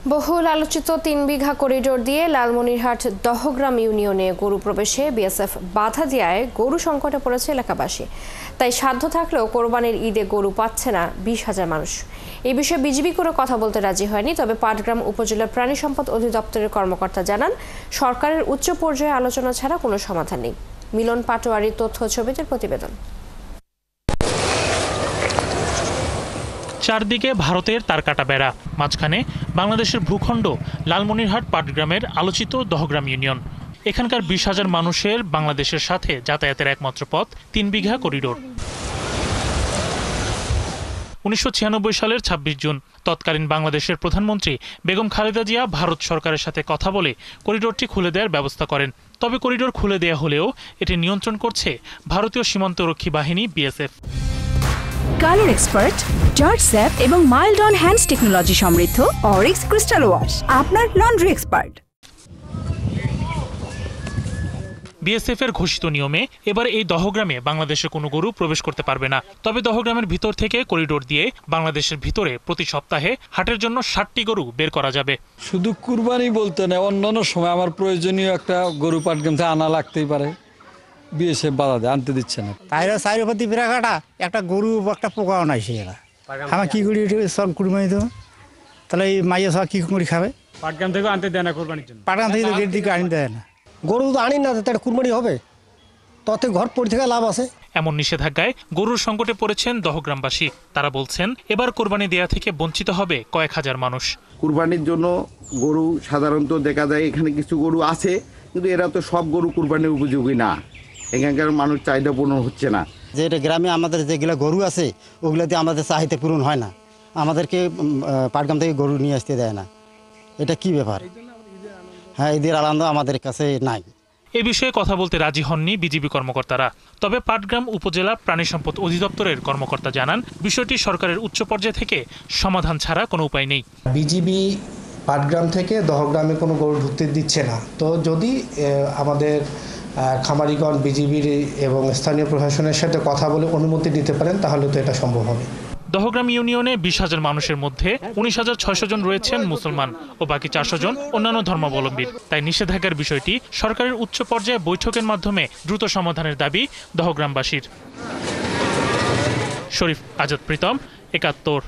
বহুল আলোচিত ৩ বিঘা করিডোর দিয়ে লালমনিরহাট দহগ্রাম ইউনিয়নে গরু প্রবেশে বিএসএফ বাধা দেওয়ায় গরু সংকটে পড়েছে এলাকাবাসী। তাই সাধ্য থাকলেও কোরবানির ঈদে গরু পাচ্ছে না ২০,০০০ মানুষ। এই বিষয়ে বিজিবি করে কথা বলতে রাজি হয়নি। তবে পাটগ্রাম উপজেলার প্রাণী সম্পদ অধিদপ্তরের কর্মকর্তা জানান, সরকারের উচ্চ পর্যায়ে আলোচনা ছাড়া কোনো সমাধান নেই। মিলন পাটোয়ারির তথ্য ছবিতে প্রতিবেদন। চারদিকে ভারতের তারকাটা বেড়া, মাঝখানে বাংলাদেশের ভূখণ্ড লালমনিরহাট পাটগ্রামের আলোচিত দহগ্রাম ইউনিয়ন। এখানকার ২০,০০০ মানুষের বাংলাদেশের সাথে যাতায়াতের একমাত্র পথ ৩ বিঘা করিডোর। ১৯৯৬ সালের ২৬ জুন তৎকালীন বাংলাদেশের প্রধানমন্ত্রী বেগম খালেদা জিয়া ভারত সরকারের সাথে কথা বলে করিডোরটি খুলে দেওয়ার ব্যবস্থা করেন। তবে করিডোর খুলে দেয়া হলেও এটি নিয়ন্ত্রণ করছে ভারতীয় সীমান্তরক্ষী বাহিনী BSF. Colour expert, George sap এবং মাইল্ড অন হ্যান্ডস টেকনোলজি সমৃদ্ধ অরিক্স ক্রিস্টাল ওয়াশ আপনার লন্ড্রি এক্সপার্ট। বিএসএফ এর ঘোষিত নিয়মে এবার এই দহগ্রামে বাংলাদেশের কোনো গরু প্রবেশ করতে পারবে না। তবে দহগ্রামের ভিতর থেকে করিডোর দিয়ে বাংলাদেশের ভিতরে প্রতি সপ্তাহে হাটের জন্য ৬০টি গরু বের করা যাবে। শুধু কুরবানি বলতে না, অন্যান্য সময় আমার প্রয়োজনীয় একটা গরু পাটগ্রাম থেকে আনা লাগতেই পারে। বিএসএফ বাধা দেয়, আনতে দিচ্ছে না। তাইরা চারিপতি বিরাঘাটা একটা গরু একটা পোকাও নাই, সে আমার কি করি সব কুরবানি দেবো, তাহলে এই মাইয়া সব কি করে খাবে? পাটগ্রাম থেকে আনতে দেয় না কোরবানির জন্য, পাটগ্রাম থেকে তো গেট দিকে আনি দেয় না। গরু তো আনি না, তার কুরবানি হবে, তাতে ঘর পড়ে থেকে লাভ আছে। এমন নিষেধাজ্ঞায় গরুর সংকটে পড়েছেন দহগ্রামবাসী। তারা বলছেন, এবার কোরবানি দেয়া থেকে বঞ্চিত হবে কয়েক হাজার মানুষ। কুরবানির জন্য গরু সাধারণত দেখা যায় এখানে কিছু গরু আছে, কিন্তু এরা তো সব গরু কুরবানির উপযোগী না। এখানকার মানুষ চাহিদা পূরণ হচ্ছে না। যে এটা গ্রামে আমাদের যেগুলো গরু আছে ওগুলোতে আমাদের চাহিদা পূরণ হয় না, আমাদেরকে পাটগ্রাম থেকে গরু নিয়ে আসতে দেয় না। এটা কি ব্যাপার? হ্যাঁ, ঈদের আনন্দ আমাদের কাছে নাই। এ বিষয়ে কথা বলতে রাজি হননি বিজিবি কর্মকর্তারা। তবে পাটগ্রাম উপজেলা প্রাণী সম্পদ অধিদপ্তরের কর্মকর্তা জানান, বিষয়টি সরকারের উচ্চ পর্যায় থেকে সমাধান ছাড়া কোনো উপায় নেই। বিজিবি পাটগ্রাম থেকে দহগ্রামে কোনো গরু ঢুকতে দিচ্ছে না। তো যদি আমাদের খামারিগণ বিজিবির এবং স্থানীয় প্রশাসনের সাথে কথা বলে অনুমতি দিতে পারেন, তাহলে তো এটা সম্ভব হবে। দহগ্রাম ইউনিয়নে ২০,০০০ মানুষের মধ্যে ১৯,৬০০ জন রয়েছেন মুসলমান ও বাকি ৪০০ জন অন্যান্য ধর্মাবলম্বী। তাই নিষেধাজ্ঞার বিষয়টি সরকারের উচ্চ পর্যায়ে বৈঠকের মাধ্যমে দ্রুত সমাধানের দাবি দহগ্রামবাসীর। শরীফ আজাদ প্রীতম, ৭১।